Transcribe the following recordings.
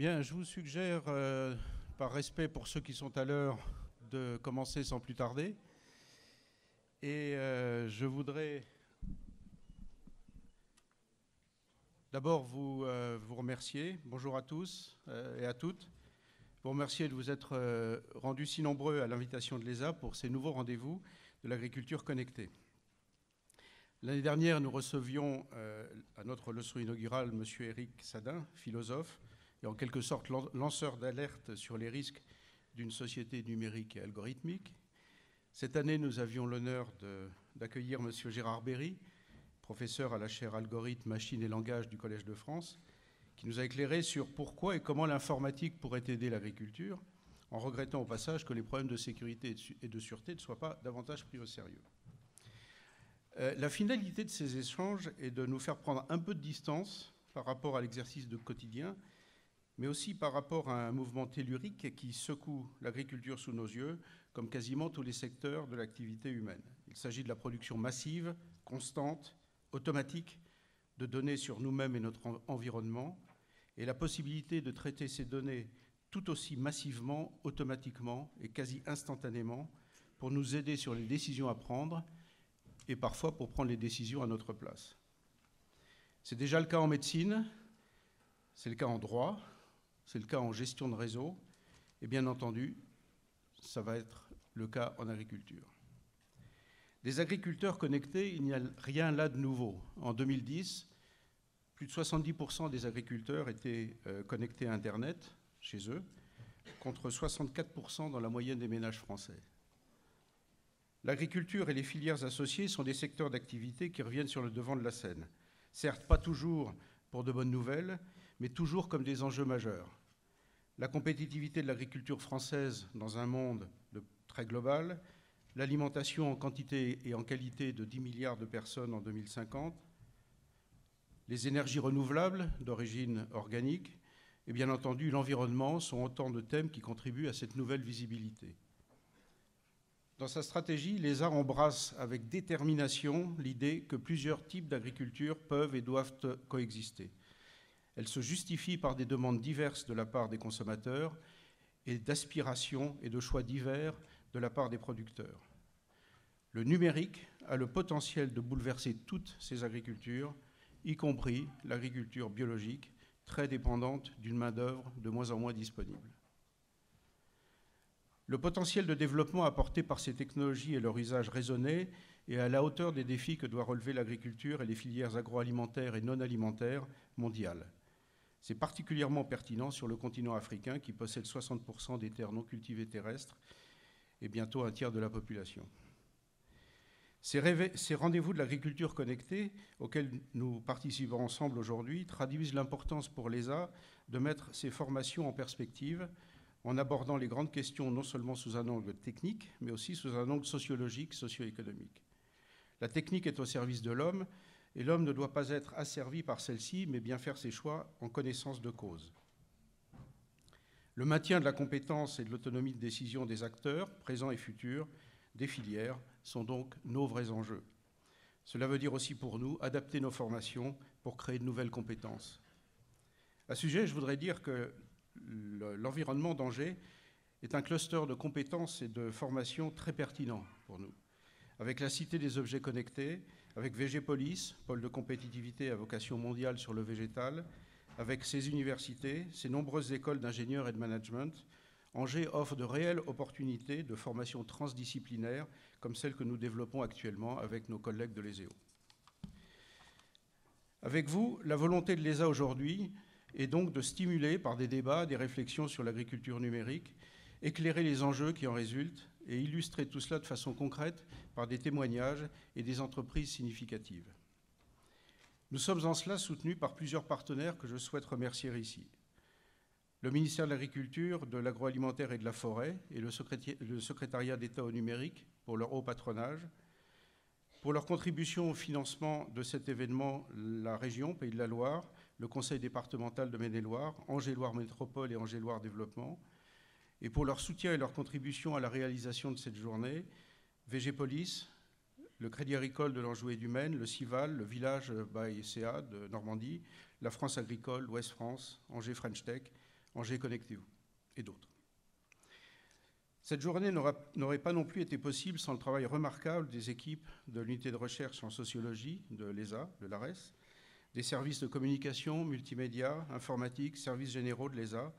Bien, je vous suggère, par respect pour ceux qui sont à l'heure, de commencer sans plus tarder. Et je voudrais d'abord vous remercier. Bonjour à tous et à toutes. Vous remercier de vous être rendus si nombreux à l'invitation de l'ESA pour ces nouveaux rendez-vous de l'agriculture connectée. L'année dernière, nous recevions à notre leçon inaugurale M. Éric Sadin, philosophe, et en quelque sorte lanceur d'alerte sur les risques d'une société numérique et algorithmique. Cette année, nous avions l'honneur d'accueillir M. Gérard Berry, professeur à la chaire Algorithmes, Machines et Langage du Collège de France, qui nous a éclairé sur pourquoi et comment l'informatique pourrait aider l'agriculture, en regrettant au passage que les problèmes de sécurité et de sûreté ne soient pas davantage pris au sérieux. La finalité de ces échanges est de nous faire prendre un peu de distance par rapport à l'exercice de quotidien, mais aussi par rapport à un mouvement tellurique qui secoue l'agriculture sous nos yeux, comme quasiment tous les secteurs de l'activité humaine. Il s'agit de la production massive, constante, automatique de données sur nous-mêmes et notre environnement, et la possibilité de traiter ces données tout aussi massivement, automatiquement et quasi instantanément pour nous aider sur les décisions à prendre et parfois pour prendre les décisions à notre place. C'est déjà le cas en médecine, c'est le cas en droit, c'est le cas en gestion de réseau, et bien entendu, ça va être le cas en agriculture. Des agriculteurs connectés, il n'y a rien là de nouveau. En 2010, plus de 70% des agriculteurs étaient connectés à Internet chez eux, contre 64% dans la moyenne des ménages français. L'agriculture et les filières associées sont des secteurs d'activité qui reviennent sur le devant de la scène. Certes, pas toujours pour de bonnes nouvelles, mais toujours comme des enjeux majeurs. La compétitivité de l'agriculture française dans un monde très global, l'alimentation en quantité et en qualité de 10 milliards de personnes en 2050, les énergies renouvelables d'origine organique et bien entendu l'environnement sont autant de thèmes qui contribuent à cette nouvelle visibilité. Dans sa stratégie, l'ESA embrasse avec détermination l'idée que plusieurs types d'agriculture peuvent et doivent coexister. Elle se justifie par des demandes diverses de la part des consommateurs et d'aspirations et de choix divers de la part des producteurs. Le numérique a le potentiel de bouleverser toutes ces agricultures, y compris l'agriculture biologique, très dépendante d'une main-d'œuvre de moins en moins disponible. Le potentiel de développement apporté par ces technologies et leur usage raisonné est à la hauteur des défis que doit relever l'agriculture et les filières agroalimentaires et non alimentaires mondiales. C'est particulièrement pertinent sur le continent africain qui possède 60% des terres non cultivées terrestres et bientôt un tiers de la population. Ces rendez-vous de l'agriculture connectée auxquels nous participons ensemble aujourd'hui traduisent l'importance pour l'ESA de mettre ces formations en perspective en abordant les grandes questions non seulement sous un angle technique, mais aussi sous un angle sociologique, socio-économique. La technique est au service de l'homme, et l'homme ne doit pas être asservi par celle-ci, mais bien faire ses choix en connaissance de cause. Le maintien de la compétence et de l'autonomie de décision des acteurs, présents et futurs, des filières, sont donc nos vrais enjeux. Cela veut dire aussi pour nous adapter nos formations pour créer de nouvelles compétences. À ce sujet, je voudrais dire que l'environnement d'Angers est un cluster de compétences et de formations très pertinent pour nous. Avec la Cité des objets connectés, avec VGPolis, pôle de compétitivité à vocation mondiale sur le végétal, avec ses universités, ses nombreuses écoles d'ingénieurs et de management, Angers offre de réelles opportunités de formation transdisciplinaire comme celle que nous développons actuellement avec nos collègues de l'ESEO. Avec vous, la volonté de l'ESA aujourd'hui est donc de stimuler par des débats, des réflexions sur l'agriculture numérique, éclairer les enjeux qui en résultent et illustrer tout cela de façon concrète par des témoignages et des entreprises significatives. Nous sommes en cela soutenus par plusieurs partenaires que je souhaite remercier ici. Le ministère de l'Agriculture, de l'Agroalimentaire et de la Forêt et le secrétariat d'État au numérique pour leur haut patronage. Pour leur contribution au financement de cet événement, la région Pays de la Loire, le conseil départemental de Maine-et-Loire, Angers-Loire Métropole et Angers-Loire Développement, et pour leur soutien et leur contribution à la réalisation de cette journée, VGPolis, le Crédit Agricole de l'Anjou et du Maine, le CIVAL, le Village by CA de Normandie, la France Agricole, l'Ouest France, Angers French Tech, Angers Connectez-vous et d'autres. Cette journée n'aurait pas non plus été possible sans le travail remarquable des équipes de l'unité de recherche en sociologie de l'ESA, de l'ARES, des services de communication, multimédia, informatique, services généraux de l'ESA,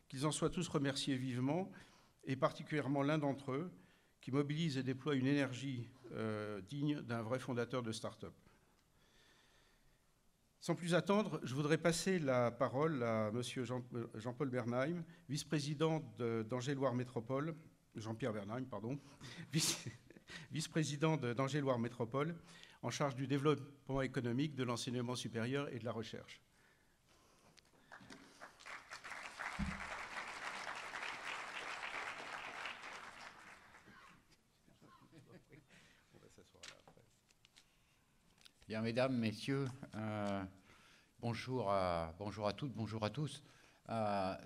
qu'ils en soient tous remerciés vivement, et particulièrement l'un d'entre eux, qui mobilise et déploie une énergie digne d'un vrai fondateur de start-up. Sans plus attendre, je voudrais passer la parole à M. Jean-Paul Bernheim, vice-président d'Angers-Loire Métropole, Jean-Pierre Bernheim, pardon, vice-président d'Angers-Loire Métropole, en charge du développement économique, de l'enseignement supérieur et de la recherche. Bien, mesdames, messieurs, bonjour à toutes, bonjour à tous.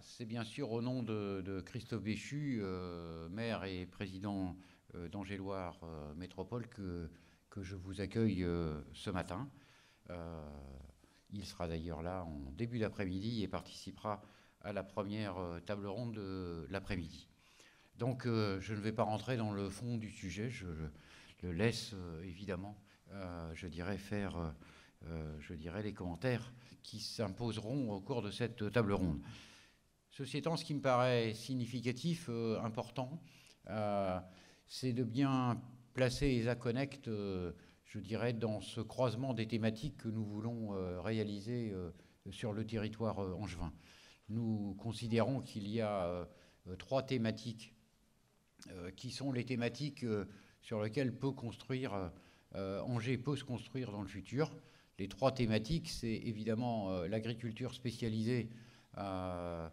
C'est bien sûr au nom de Christophe Béchu, maire et président d'Angers-Loire Métropole, que je vous accueille ce matin. Il sera d'ailleurs là en début d'après-midi et participera à la première table ronde de l'après-midi. Donc je ne vais pas rentrer dans le fond du sujet, je le laisse évidemment faire les commentaires qui s'imposeront au cours de cette table ronde. Ceci étant, ce qui me paraît significatif, important, c'est de bien placer ESA Connect, dans ce croisement des thématiques que nous voulons réaliser sur le territoire angevin. Nous considérons qu'il y a 3 thématiques qui sont les thématiques sur lesquelles Angers peut se construire dans le futur. Les 3 thématiques, c'est évidemment l'agriculture spécialisée, dans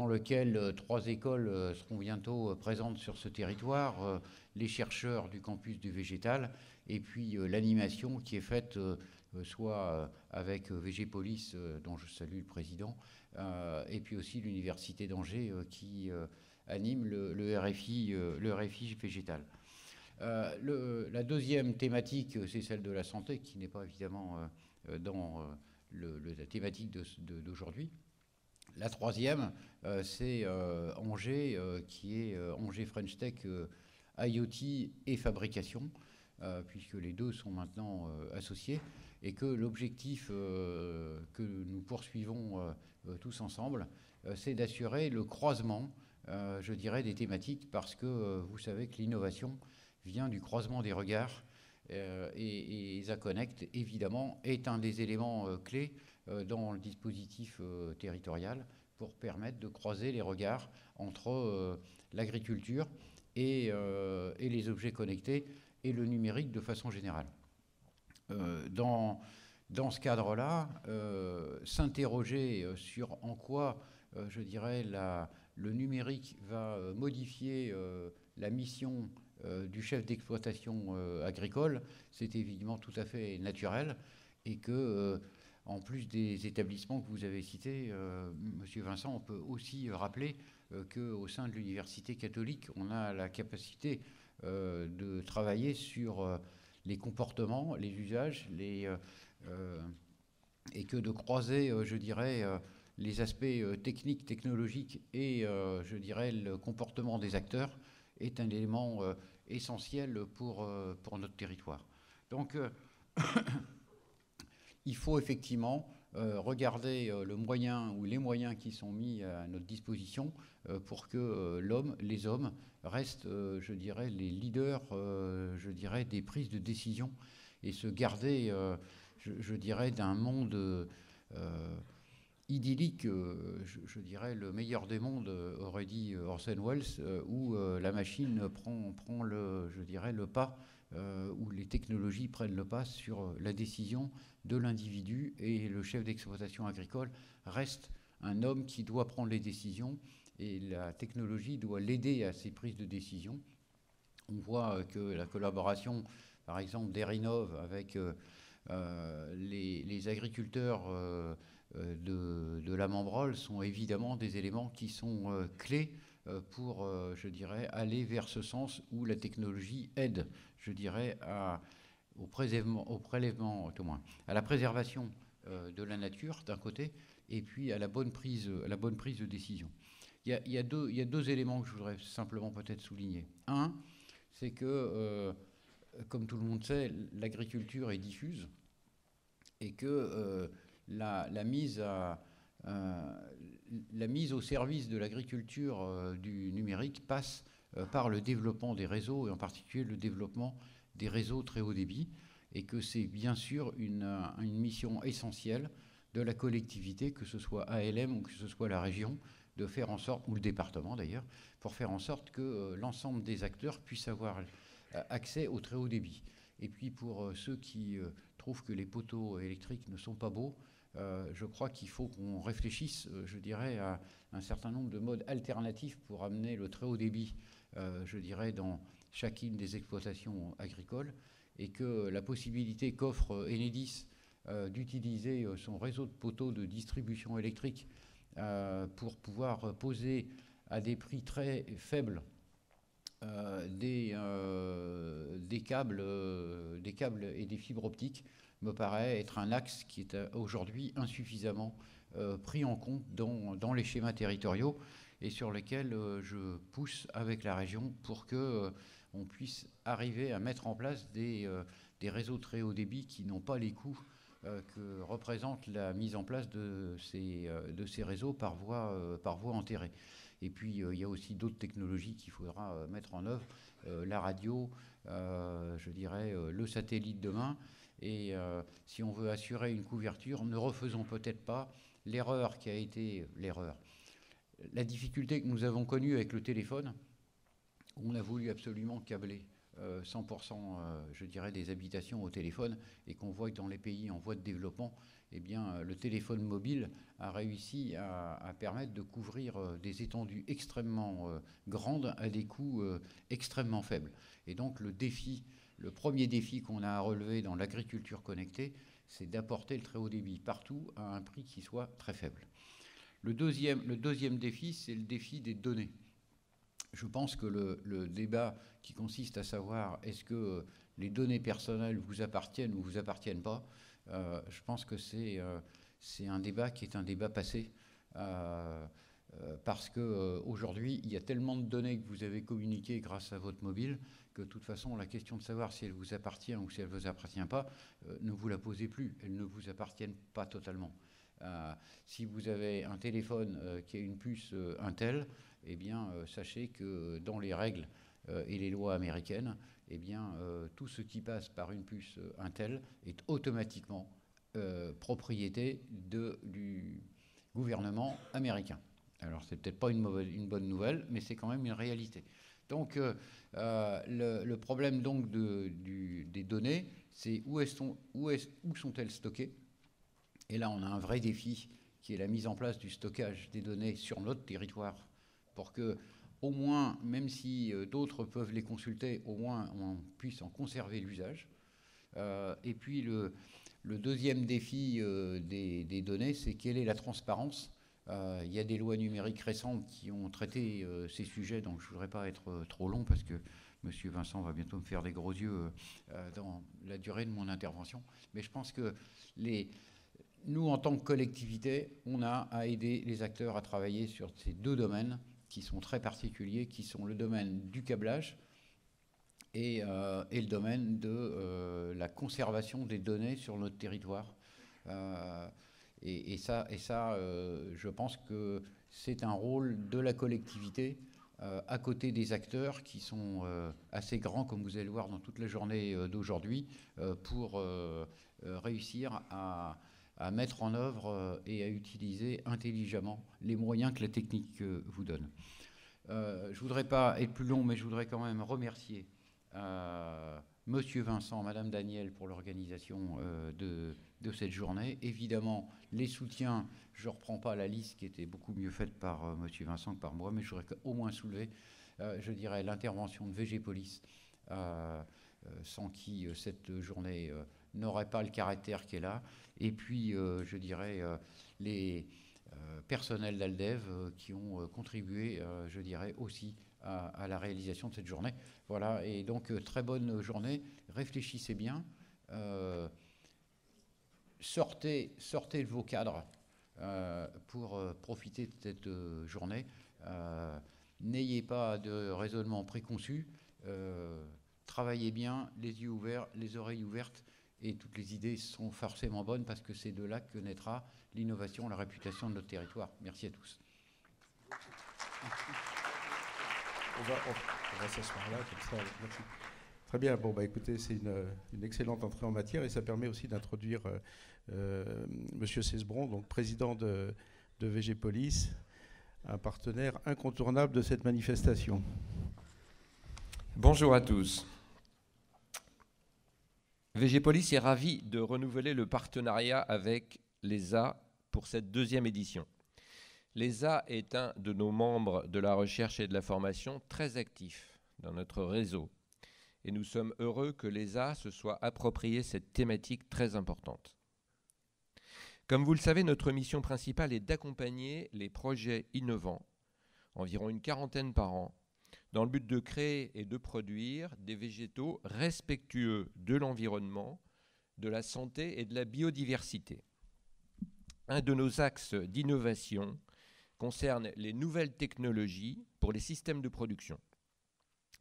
lequel 3 écoles seront bientôt présentes sur ce territoire, les chercheurs du campus du végétal, et puis l'animation qui est faite soit avec Végépolis, dont je salue le président, et puis aussi l'Université d'Angers qui anime le RFI végétal. La deuxième thématique, c'est celle de la santé, qui n'est pas évidemment dans la thématique d'aujourd'hui. La troisième, c'est Angers, qui est Angers French Tech IoT et fabrication, puisque les deux sont maintenant associés, et que l'objectif que nous poursuivons tous ensemble, c'est d'assurer le croisement, des thématiques, parce que vous savez que l'innovation vient du croisement des regards, et ESA Connect, évidemment, est un des éléments clés dans le dispositif territorial pour permettre de croiser les regards entre l'agriculture et les objets connectés et le numérique de façon générale. Dans ce cadre-là, s'interroger sur en quoi, le numérique va modifier la mission du chef d'exploitation agricole, c'est évidemment tout à fait naturel, et que en plus des établissements que vous avez cités, Monsieur Vincent, on peut aussi rappeler qu'au sein de l'Université catholique, on a la capacité de travailler sur les comportements, les usages, et que de croiser, les aspects techniques, technologiques et, le comportement des acteurs est un élément essentiel pour notre territoire. Donc, il faut effectivement regarder le moyen ou les moyens qui sont mis à notre disposition pour que les hommes restent, les leaders, des prises de décision et se garder, d'un monde idyllique, le meilleur des mondes, aurait dit Orson Welles, où la machine prend le pas, où les technologies prennent le pas sur la décision de l'individu, et le chef d'exploitation agricole reste un homme qui doit prendre les décisions, et la technologie doit l'aider à ses prises de décision. On voit que la collaboration, par exemple, d'Erinov avec les agriculteurs de la Membrole sont évidemment des éléments qui sont clés pour, aller vers ce sens où la technologie aide, au prélèvement, tout moins, à la préservation de la nature, d'un côté, et puis à la bonne prise de décision. Il y a deux éléments que je voudrais simplement peut-être souligner. Un, c'est que, comme tout le monde sait, l'agriculture est diffuse et que la mise au service de l'agriculture du numérique passe par le développement des réseaux, et en particulier le développement des réseaux très haut débit, et que c'est bien sûr une mission essentielle de la collectivité, que ce soit ALM ou que ce soit la région, de faire en sorte, ou le département d'ailleurs, pour faire en sorte que l'ensemble des acteurs puissent avoir accès au très haut débit. Et puis pour ceux qui trouvent que les poteaux électriques ne sont pas beaux, je crois qu'il faut qu'on réfléchisse, je dirais, à un certain nombre de modes alternatifs pour amener le très haut débit, je dirais, dans chacune des exploitations agricoles, et que la possibilité qu'offre Enedis d'utiliser son réseau de poteaux de distribution électrique pour pouvoir poser à des prix très faibles des câbles et des fibres optiques me paraît être un axe qui est aujourd'hui insuffisamment pris en compte dans les schémas territoriaux, et sur lesquels je pousse avec la région pour que on puisse arriver à mettre en place des réseaux très haut débit qui n'ont pas les coûts que représente la mise en place de ces réseaux par voie enterrée. Et puis, il y a aussi d'autres technologies qu'il faudra mettre en œuvre, la radio, je dirais, le satellite demain. Et si on veut assurer une couverture, ne refaisons peut-être pas l'erreur qui a été l'erreur. La difficulté que nous avons connue avec le téléphone, on a voulu absolument câbler 100%, je dirais, des habitations au téléphone, et qu'on voit que dans les pays en voie de développement, eh bien, le téléphone mobile a réussi à permettre de couvrir des étendues extrêmement grandes à des coûts extrêmement faibles. Et donc le premier défi qu'on a à relever dans l'agriculture connectée, c'est d'apporter le très haut débit partout à un prix qui soit très faible. Le deuxième défi, c'est le défi des données. Je pense que le débat qui consiste à savoir est-ce que les données personnelles vous appartiennent ou vous appartiennent pas, je pense que c'est un débat qui est un débat passé, parce qu'aujourd'hui, il y a tellement de données que vous avez communiquées grâce à votre mobile que de toute façon, la question de savoir si elle vous appartient ou si elle ne vous appartient pas, ne vous la posez plus. Elles ne vous appartiennent pas totalement. Si vous avez un téléphone qui a une puce Intel, eh bien, sachez que dans les règles et les lois américaines, eh bien, tout ce qui passe par une puce Intel est automatiquement propriété du gouvernement américain. Alors, c'est peut-être pas une bonne nouvelle, mais c'est quand même une réalité. Donc, le problème donc des données, c'est où sont-elles stockées? Et là, on a un vrai défi qui est la mise en place du stockage des données sur notre territoire, pour que, au moins, même si d'autres peuvent les consulter, au moins on puisse en conserver l'usage. Et puis le deuxième défi des données, c'est quelle est la transparence. Il y a des lois numériques récentes qui ont traité ces sujets, donc je ne voudrais pas être trop long parce que M. Vincent va bientôt me faire des gros yeux dans la durée de mon intervention. Mais je pense que nous, en tant que collectivité, on a à aider les acteurs à travailler sur ces deux domaines qui sont très particuliers, qui sont le domaine du câblage et le domaine de la conservation des données sur notre territoire. Et ça, je pense que c'est un rôle de la collectivité à côté des acteurs qui sont assez grands, comme vous allez le voir dans toute la journée d'aujourd'hui, pour réussir à mettre en œuvre et à utiliser intelligemment les moyens que la technique vous donne. Je ne voudrais pas être plus long, mais je voudrais quand même remercier Monsieur Vincent, Madame Daniel pour l'organisation de cette journée. Évidemment, les soutiens, je ne reprends pas la liste qui était beaucoup mieux faite par Monsieur Vincent que par moi, mais je voudrais au moins soulever, je dirais, l'intervention de VG Police, sans qui cette journée n'aurait pas le caractère qu'elle a. Et puis, je dirais, les personnels d'Aldev qui ont contribué, je dirais, aussi à la réalisation de cette journée. Voilà, et donc très bonne journée. Réfléchissez bien. sortez de vos cadres pour profiter de cette journée. N'ayez pas de raisonnement préconçu. Travaillez bien, les yeux ouverts, les oreilles ouvertes, et toutes les idées sont forcément bonnes parce que c'est de là que naîtra l'innovation, la réputation de notre territoire. Merci à tous. On va s'asseoir là, comme ça. Merci. Très bien. Bon, écoutez, c'est une excellente entrée en matière et ça permet aussi d'introduire Monsieur Cesbron, donc président de VG-Police, un partenaire incontournable de cette manifestation. Bonjour à tous. VG-Police est ravi de renouveler le partenariat avec l'ESA pour cette deuxième édition. L'ESA est un de nos membres de la recherche et de la formation très actifs dans notre réseau. Et nous sommes heureux que l'ESA se soit approprié cette thématique très importante. Comme vous le savez, notre mission principale est d'accompagner les projets innovants, environ une quarantaine par an, dans le but de créer et de produire des végétaux respectueux de l'environnement, de la santé et de la biodiversité. Un de nos axes d'innovation concerne les nouvelles technologies pour les systèmes de production.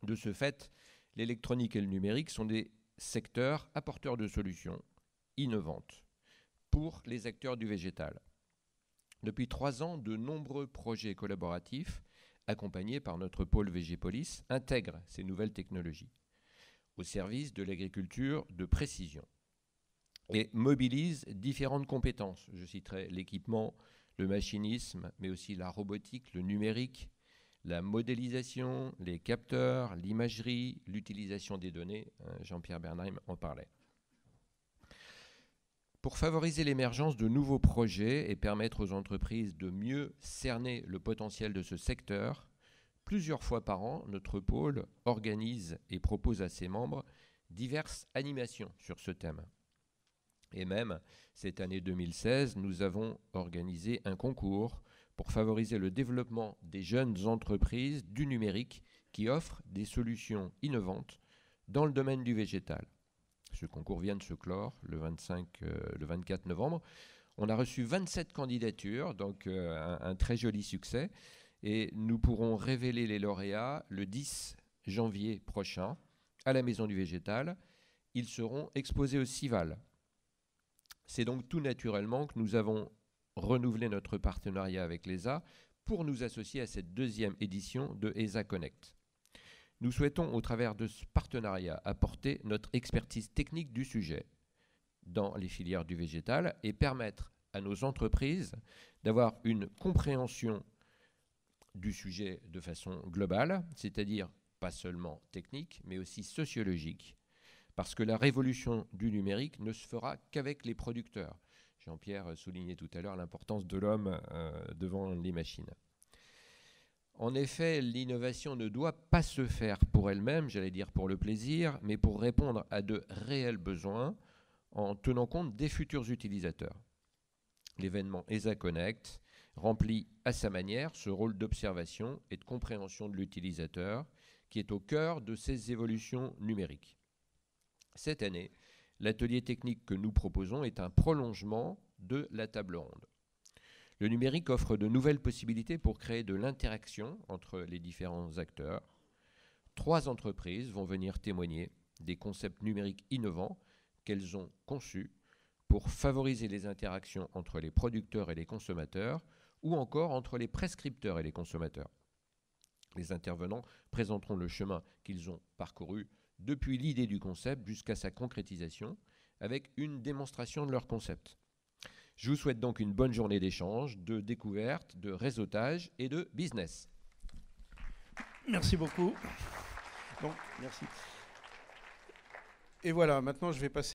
De ce fait, l'électronique et le numérique sont des secteurs apporteurs de solutions innovantes pour les acteurs du végétal. Depuis 3 ans, de nombreux projets collaboratifs accompagnés par notre pôle VG-Police, intègrent ces nouvelles technologies au service de l'agriculture de précision et mobilisent différentes compétences. Je citerai l'équipement, le machinisme, mais aussi la robotique, le numérique, la modélisation, les capteurs, l'imagerie, l'utilisation des données. Jean-Pierre Bernheim en parlait. Pour favoriser l'émergence de nouveaux projets et permettre aux entreprises de mieux cerner le potentiel de ce secteur, plusieurs fois par an, notre pôle organise et propose à ses membres diverses animations sur ce thème. Et même, cette année 2016, nous avons organisé un concours pour favoriser le développement des jeunes entreprises du numérique qui offrent des solutions innovantes dans le domaine du végétal. Ce concours vient de se clore le 24 novembre. On a reçu 27 candidatures, donc un très joli succès. Et nous pourrons révéler les lauréats le 10 janvier prochain à la Maison du Végétal. Ils seront exposés au CIVAL. C'est donc tout naturellement que nous avons renouvelé notre partenariat avec l'ESA pour nous associer à cette deuxième édition de ESA Connect. Nous souhaitons, au travers de ce partenariat, apporter notre expertise technique du sujet dans les filières du végétal et permettre à nos entreprises d'avoir une compréhension du sujet de façon globale, c'est-à-dire pas seulement technique, mais aussi sociologique, parce que la révolution du numérique ne se fera qu'avec les producteurs. Jean-Pierre soulignait tout à l'heure l'importance de l'homme devant les machines. En effet, l'innovation ne doit pas se faire pour elle-même, j'allais dire pour le plaisir, mais pour répondre à de réels besoins en tenant compte des futurs utilisateurs. L'événement ESA Connect remplit à sa manière ce rôle d'observation et de compréhension de l'utilisateur qui est au cœur de ces évolutions numériques. Cette année, l'atelier technique que nous proposons est un prolongement de la table ronde. Le numérique offre de nouvelles possibilités pour créer de l'interaction entre les différents acteurs. 3 entreprises vont venir témoigner des concepts numériques innovants qu'elles ont conçus pour favoriser les interactions entre les producteurs et les consommateurs ou encore entre les prescripteurs et les consommateurs. Les intervenants présenteront le chemin qu'ils ont parcouru depuis l'idée du concept jusqu'à sa concrétisation avec une démonstration de leur concept. Je vous souhaite donc une bonne journée d'échange, de découverte, de réseautage et de business. Merci beaucoup. Bon, merci. Et voilà, maintenant je vais passer